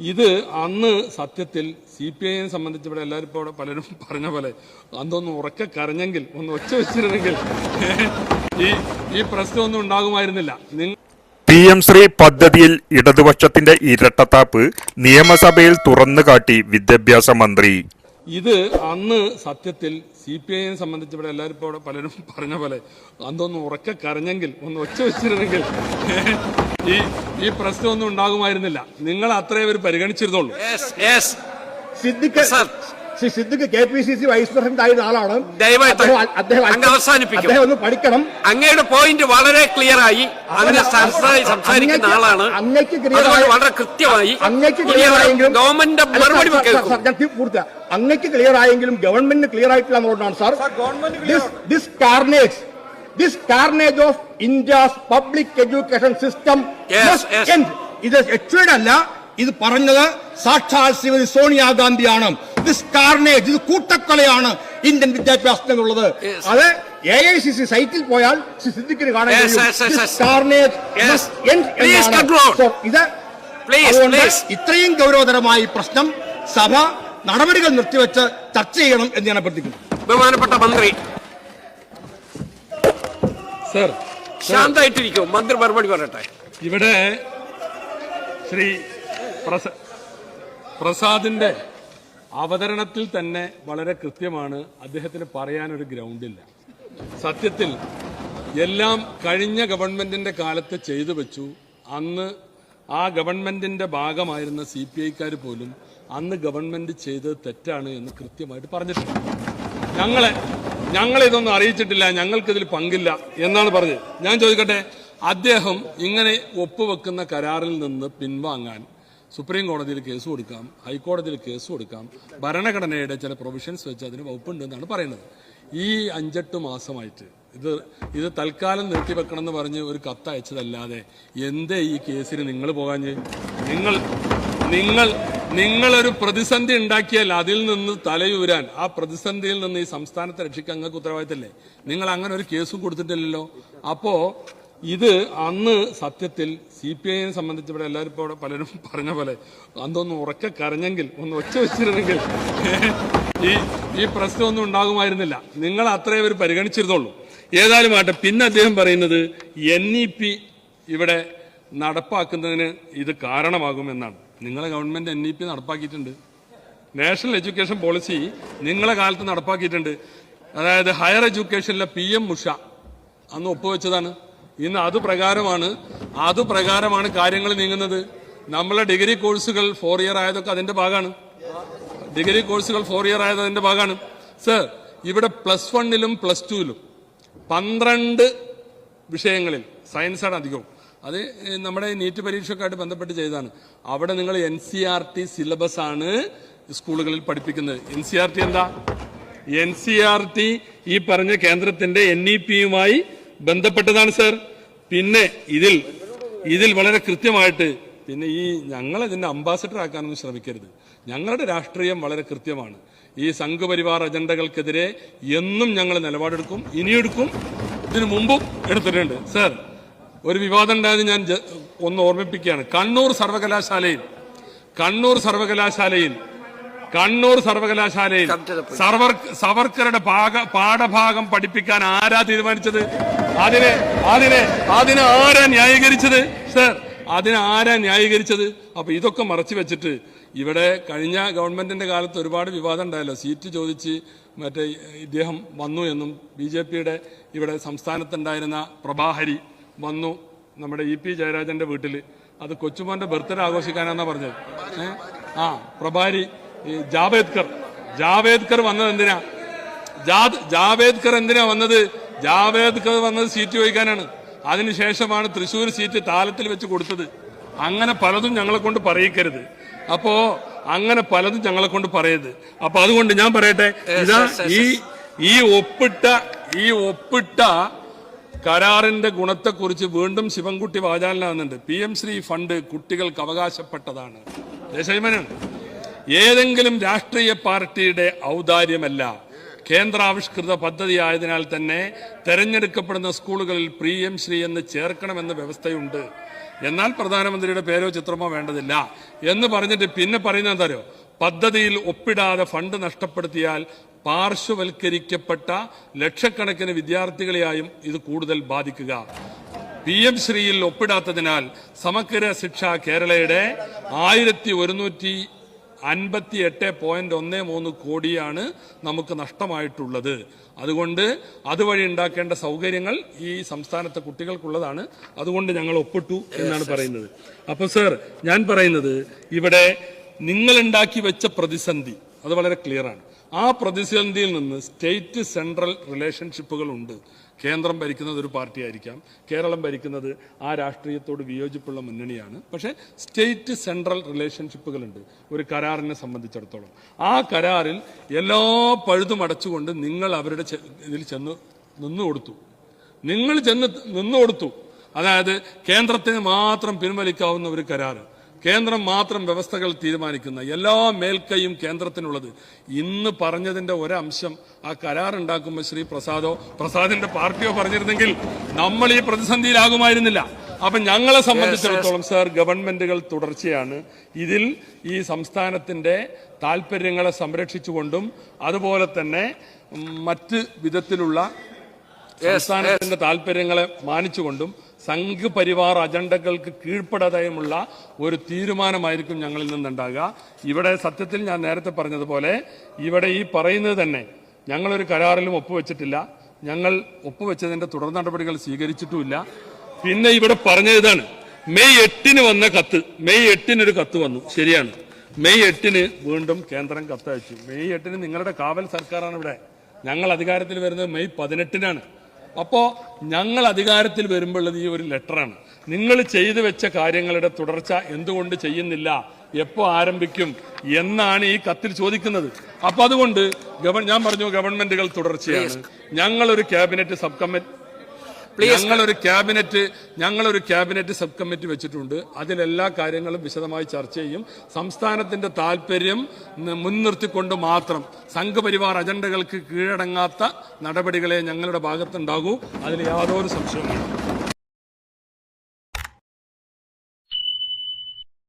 ഇത് അന്ന് സത്യത്തിൽ CPI സംബന്ധിച്ച് ഇവിടെ എല്ലാവരും ഇപ്പോൾ പലരും പറഞ്ഞ പോലെ അതൊന്ന് ഉറക്കെ കരഞ്ഞെങ്കിൽ ഒന്ന് ഒച്ച വെച്ചിരുന്നെങ്കിൽ ഈ പ്രശ്നമൊന്നും ഉണ്ടാകുമായിരുന്നില്ല. PM ശ്രീ പദ്ധതിയിൽ ഇടതുപക്ഷത്തിന്റെ ഇരട്ടത്താപ്പ് നിയമസഭയിൽ തുറന്നുകാട്ടി വിദ്യാഭ്യാസ മന്ത്രി. ഇത് അന്ന് സത്യത്തിൽ CPI സംബന്ധിച്ച് ഇവിടെ എല്ലാവരും ഇപ്പോൾ പലരും പറഞ്ഞ പോലെ അതൊന്ന് ഉറക്കെ കരഞ്ഞെങ്കിൽ ഒന്ന് ഒച്ച വെച്ചിരുന്നെങ്കിൽ ഈ പ്രശ്നമൊന്നും ഉണ്ടാകുമായിരുന്നില്ല. നിങ്ങൾ അത്രേ അവർ പരിഗണിച്ചിരുന്നുള്ളൂ. സിദ്ദിഖ് KPCC വൈസ് പ്രസിഡന്റ് ആയിരുന്ന ആളാണ്. അവസാനിപ്പിക്കും. ഒന്ന് പഠിക്കണം. അങ്ങയുടെ പോയിന്റ് വളരെ ക്ലിയർ ആയി. അതിനെ സംസാരിക്കുന്ന ആളാണ്. വളരെ കൃത്യമായി ഗവൺമെന്റ് മറുപടി അങ്ങക്ക് ക്ലിയർ ആയെങ്കിലും ഗവൺമെന്റിന് ക്ലിയർ ആയിട്ടില്ല എന്നുള്ളതാണ് sir. This carnage of India's public education system must end. ഇത് എച്ചല്ല, ഇത് പറഞ്ഞത് സാക്ഷാൽ ശ്രീമതി സോണിയാഗാന്ധിയാണ്. ദിസ് കാർണേജ്, ഇത് കൂട്ടക്കൊലയാണ് ഇന്ത്യൻ വിദ്യാഭ്യാസത്തിനുള്ളത്. അത് AICC സൈറ്റിൽ പോയാൽ സിദ്ദിഖിന് കാണാൻ ഇത്രയും ഗൗരവതരമായ പ്രശ്നം സഭ നടപടികൾ നിർത്തിവെച്ച് ചർച്ച ചെയ്യണം എന്ന് ഞാൻ അഭ്യർത്ഥിക്കുന്നു. ബഹുമാനപ്പെട്ട മന്ത്രി സർ, ശാന്തമായിട്ടിരിക്കും. മന്ത്രി മറുപടി പറയട്ടെ. ഇവിടെ ശ്രീ പ്രസാദിന്റെ അവതരണത്തിൽ തന്നെ വളരെ കൃത്യമാണ്. അദ്ദേഹത്തിന് പറയാനൊരു ഗ്രൗണ്ടില്ല. സത്യത്തിൽ എല്ലാം കഴിഞ്ഞ ഗവൺമെന്റിന്റെ കാലത്ത് ചെയ്തു വെച്ചു. അന്ന് ആ ഗവൺമെന്റിന്റെ ഭാഗമായിരുന്ന CPIക്കാർ പോലും അന്ന് ഗവൺമെന്റ് ചെയ്തത് തെറ്റാണ് എന്ന് കൃത്യമായിട്ട് പറഞ്ഞിട്ടുണ്ട്. ഞങ്ങളിതൊന്നും അറിയിച്ചിട്ടില്ല, ഞങ്ങൾക്കിതിൽ പങ്കില്ല എന്നാണ് പറഞ്ഞത്. ഞാൻ ചോദിക്കട്ടെ, അദ്ദേഹം ഇങ്ങനെ ഒപ്പുവെക്കുന്ന കരാറിൽ നിന്ന് പിൻവാങ്ങാൻ സുപ്രീം കോടതിയിൽ കേസ് കൊടുക്കാം, ഹൈക്കോടതിയിൽ കേസ് കൊടുക്കാം, ഭരണഘടനയുടെ ചില പ്രൊവിഷൻസ് വെച്ച് അതിന് വകുപ്പുണ്ട് എന്നാണ് പറയുന്നത്. ഈ 5-8 മാസമായിട്ട് ഇത് തൽക്കാലം നിർത്തിവെക്കണം എന്ന് പറഞ്ഞ് ഒരു കത്ത് അയച്ചതല്ലാതെ എന്തേ ഈ കേസിന് നിങ്ങൾ പോകാഞ്ഞ്? നിങ്ങളൊരു പ്രതിസന്ധി ഉണ്ടാക്കിയാൽ അതിൽ നിന്ന് തലയൂരാൻ, ആ പ്രതിസന്ധിയിൽ നിന്ന് ഈ സംസ്ഥാനത്തെ രക്ഷിക്കാൻ നിങ്ങൾക്ക് ഉത്തരവാദിത്തമില്ലേ? നിങ്ങൾ അങ്ങനെ ഒരു കേസും കൊടുത്തിട്ടില്ലല്ലോ. അപ്പോ ഇത് അന്ന് സത്യത്തിൽ CPI സംബന്ധിച്ച് ഇവിടെ എല്ലാവരും ഇപ്പോൾ പലരും പറഞ്ഞ പോലെ അതൊന്ന് ഉറക്കെ കരഞ്ഞെങ്കിൽ ഒന്ന് ഒച്ച വെച്ചിരുന്നെങ്കിൽ ഈ പ്രശ്നമൊന്നും ഉണ്ടാകുമായിരുന്നില്ല. നിങ്ങൾ അത്രേ അവർ പരിഗണിച്ചിരുന്നുള്ളൂ. ഏതായാലും ആട്ടെ. പിന്നെ അദ്ദേഹം പറയുന്നത് NEP ഇവിടെ നടപ്പാക്കുന്നതിന് ഇത് കാരണമാകുമെന്നാണ്. നിങ്ങളെ ഗവൺമെന്റ് NEP നടപ്പാക്കിയിട്ടുണ്ട്. നാഷണൽ എഡ്യൂക്കേഷൻ പോളിസി നിങ്ങളെ കാലത്ത് നടപ്പാക്കിയിട്ടുണ്ട്. അതായത് ഹയർ എഡ്യൂക്കേഷനിലെ PM ഉഷ അന്ന് ഒപ്പുവെച്ചതാണ്. ഇന്ന് അതുപ്രകാരമാണ് കാര്യങ്ങൾ നീങ്ങുന്നത്. നമ്മളെ ഡിഗ്രി കോഴ്സുകൾ 4 ഇയർ ആയതൊക്കെ അതിന്റെ ഭാഗമാണ്. ഡിഗ്രി കോഴ്സുകൾ 4 ഇയർ ആയത് അതിന്റെ ഭാഗമാണ്. സർ, ഇവിടെ +1-ലും +2-ലും 12 വിഷയങ്ങളിൽ സയൻസാണ് അധികവും. അത് നമ്മുടെ നീറ്റ് പരീക്ഷയൊക്കെയായിട്ട് ബന്ധപ്പെട്ട് ചെയ്തതാണ്. അവിടെ നിങ്ങൾ NCERT സിലബസ് ആണ് സ്കൂളുകളിൽ പഠിപ്പിക്കുന്നത്. NCERT എന്താ? NCERT ഈ പറഞ്ഞ കേന്ദ്രത്തിന്റെ NEPയുമായി ബന്ധപ്പെട്ടതാണ് സർ. പിന്നെ ഇതിൽ വളരെ കൃത്യമായിട്ട് പിന്നെ ഞങ്ങൾ ഇതിന്റെ അംബാസഡർ ആക്കാനൊന്നും ശ്രമിക്കരുത്. ഞങ്ങളുടെ രാഷ്ട്രീയം വളരെ കൃത്യമാണ്. ഈ സംഘപരിവാർ അജണ്ടകൾക്കെതിരെ എന്നും ഞങ്ങൾ നിലപാടെടുക്കും, ഇനിയെടുക്കും, ഇതിനു മുമ്പും എടുത്തിട്ടുണ്ട്. സർ, ഒരു വിവാദം ഉണ്ടായത് ഞാൻ ഒന്ന് ഓർമ്മിപ്പിക്കുകയാണ്. കണ്ണൂർ സർവകലാശാലയിൽ സവർക്കറുടെ പാഠഭാഗം പഠിപ്പിക്കാൻ ആരാ തീരുമാനിച്ചത്? അതിനെ ആരാ ന്യായീകരിച്ചത്? സർ, ആരാ ന്യായീകരിച്ചത്? അപ്പൊ ഇതൊക്കെ മറച്ചു വെച്ചിട്ട് ഇവിടെ കഴിഞ്ഞ ഗവൺമെന്റിന്റെ കാലത്ത് ഒരുപാട് വിവാദം ഉണ്ടായല്ലോ. സീറ്റ് ചോദിച്ച് മറ്റേ ഇദ്ദേഹം വന്നു എന്നും BJPയുടെ ഇവിടെ സംസ്ഥാനത്തുണ്ടായിരുന്ന പ്രഭാഹരി വന്നു നമ്മുടെ EP ജയരാജന്റെ വീട്ടിൽ. അത് കൊച്ചുമോന്റെ ബർത്ത്ഡേ ആഘോഷിക്കാനാന്നാ പറഞ്ഞത്. പ്രഭാരി ജാവേദ്കർ വന്നത് എന്തിനാ? ജാവേദ്കർ എന്തിനാ വന്നത്? ജാവേദ്കർ വന്നത് സീറ്റ് ചോദിക്കാനാണ്. അതിനുശേഷമാണ് തൃശ്ശൂർ സീറ്റ് താലത്തിൽ വെച്ച് കൊടുത്തത്. അങ്ങനെ പലതും ഞങ്ങളെ കൊണ്ട് പറയിക്കരുത്. അപ്പോ അങ്ങനെ പലതും ഞങ്ങളെ കൊണ്ട് പറയരുത്. അപ്പൊ അതുകൊണ്ട് ഞാൻ പറയട്ടെ, ഇതാ ഈ ഒപ്പിട്ട കരാറിന്റെ ഗുണത്തെക്കുറിച്ച് വീണ്ടും ശിവൻകുട്ടി വാചാലനാകുന്നുണ്ട്. PM ശ്രീ ഫണ്ട് കുട്ടികൾക്ക് അവകാശപ്പെട്ടതാണ്. ദേശാഭിമാനാണ്. ഏതെങ്കിലും രാഷ്ട്രീയ പാർട്ടിയുടെ ഔദാര്യമല്ല, കേന്ദ്രാവിഷ്കൃത പദ്ധതിയായതിനാൽ തന്നെ തെരഞ്ഞെടുക്കപ്പെടുന്ന സ്കൂളുകളിൽ PM ശ്രീ എന്ന് ചേർക്കണമെന്ന വ്യവസ്ഥയുണ്ട്. എന്നാൽ പ്രധാനമന്ത്രിയുടെ പേരോ ചിത്രമോ വേണ്ടതില്ല എന്ന് പറഞ്ഞിട്ട് പിന്നെ പറയുന്നത് എന്താ? പദ്ധതിയിൽ ഒപ്പിടാതെ ഫണ്ട് നഷ്ടപ്പെടുത്തിയാൽ പാർശ്വവൽക്കരിക്കപ്പെട്ട ലക്ഷക്കണക്കിന് വിദ്യാർത്ഥികളെയായും ഇത് കൂടുതൽ ബാധിക്കുക. PM ശ്രീയിൽ ഒപ്പിടാത്തതിനാൽ സമഗ്ര ശിക്ഷ കേരളയുടെ 1158.13 കോടിയാണ് നമുക്ക് നഷ്ടമായിട്ടുള്ളത്. അതുകൊണ്ട് അതുവഴി ഉണ്ടാക്കേണ്ട സൗകര്യങ്ങൾ ഈ സംസ്ഥാനത്തെ കുട്ടികൾക്കുള്ളതാണ്. അതുകൊണ്ട് ഞങ്ങൾ ഒപ്പിട്ടു എന്നാണ് പറയുന്നത്. അപ്പോൾ സർ, ഞാൻ പറയുന്നത് ഇവിടെ നിങ്ങൾ ഉണ്ടാക്കി വെച്ച പ്രതിസന്ധി അത് വളരെ ക്ലിയറാണ്. ആ പ്രതിസന്ധിയിൽ നിന്ന് സ്റ്റേറ്റ് സെൻട്രൽ റിലേഷൻഷിപ്പുകൾ ഉണ്ട്. കേന്ദ്രം ഭരിക്കുന്നത് ഒരു പാർട്ടി ആയിരിക്കാം, കേരളം ഭരിക്കുന്നത് ആ രാഷ്ട്രീയത്തോട് വിയോജിപ്പുള്ള മുന്നണിയാണ്. പക്ഷേ സ്റ്റേറ്റ് സെൻട്രൽ റിലേഷൻഷിപ്പുകളുണ്ട് ഒരു കരാറിനെ സംബന്ധിച്ചിടത്തോളം. ആ കരാറിൽ എല്ലാ പഴുതും അടച്ചുകൊണ്ട് നിങ്ങൾ അവരുടെ ഇതിൽ ചെന്ന് നിന്നു കൊടുത്തു. അതായത് കേന്ദ്രത്തിന് മാത്രം പിൻവലിക്കാവുന്ന ഒരു കരാറ്, കേന്ദ്രം മാത്രം വ്യവസ്ഥകൾ തീരുമാനിക്കുന്ന എല്ലാ മേൽക്കൈയും കേന്ദ്രത്തിനുള്ളത്. ഇന്ന് പറഞ്ഞതിന്റെ ഒരംശം ആ കരാറുണ്ടാക്കുമ്പോൾ ശ്രീ പ്രസാദിന്റെ പാർട്ടിയോ പറഞ്ഞിരുന്നെങ്കിൽ നമ്മൾ ഈ പ്രതിസന്ധിയിലാകുമായിരുന്നില്ല. അപ്പൊ ഞങ്ങളെ സംബന്ധിച്ചിടത്തോളം സർ, ഗവൺമെന്റുകൾ തുടർച്ചയാണ് ഇതിൽ ഈ സംസ്ഥാനത്തിന്റെ താല്പര്യങ്ങളെ സംരക്ഷിച്ചുകൊണ്ടും അതുപോലെ തന്നെ മറ്റ് വിധത്തിലുള്ള സംസ്ഥാനത്തിന്റെ താല്പര്യങ്ങളെ മാനിച്ചുകൊണ്ടും സംഘപരിവാർ അജണ്ടകൾക്ക് കീഴ്പ്പെടാതെയുമുള്ള ഒരു തീരുമാനമായിരിക്കും ഞങ്ങളിൽ നിന്നുണ്ടാകുക. ഇവിടെ സത്യത്തിൽ ഞാൻ നേരത്തെ പറഞ്ഞതുപോലെ ഇവിടെ ഈ പറയുന്നത് തന്നെ ഞങ്ങളൊരു കരാറിലും ഒപ്പുവെച്ചിട്ടില്ല. ഞങ്ങൾ ഒപ്പുവെച്ചതിന്റെ തുടർ നടപടികൾ സ്വീകരിച്ചിട്ടുമില്ല. പിന്നെ ഇവിടെ പറഞ്ഞത് ഇതാണ്, മെയ് 8 വന്ന കത്ത്, മെയ് 8 ഒരു കത്ത് വന്നു. ശരിയാണ്, മെയ് 8 വീണ്ടും കേന്ദ്രം കത്തയച്ചു. മെയ് 8 നിങ്ങളുടെ കാവൽ സർക്കാരാണ് ഇവിടെ. ഞങ്ങൾ അധികാരത്തിൽ വരുന്നത് മെയ് 18 അപ്പോ ഞങ്ങൾ അധികാരത്തിൽ വരുമ്പോഴുള്ളത് ഈ ഒരു ലെറ്ററാണ്. നിങ്ങൾ ചെയ്തു വെച്ച കാര്യങ്ങളുടെ തുടർച്ച എന്തുകൊണ്ട് ചെയ്യുന്നില്ല, എപ്പോ ആരംഭിക്കും എന്നാണ് ഈ കത്തിൽ ചോദിക്കുന്നത്. അപ്പൊ അതുകൊണ്ട് ഞാൻ പറഞ്ഞു, ഗവൺമെന്റുകൾ തുടർച്ചയാണ്. ഞങ്ങളൊരു ക്യാബിനറ്റ് സബ് കമ്മിറ്റി വെച്ചിട്ടുണ്ട്. അതിലെല്ലാ കാര്യങ്ങളും വിശദമായി ചർച്ച ചെയ്യും. സംസ്ഥാനത്തിന്റെ താല്പര്യം മുൻനിർത്തിക്കൊണ്ട് മാത്രം സംഘപരിവാർ അജണ്ടകൾക്ക് കീഴടങ്ങാത്ത നടപടികളെ ഞങ്ങളുടെ ഭാഗത്തുണ്ടാകൂ. അതിൽ യാതൊരു സംശയവുമില്ല.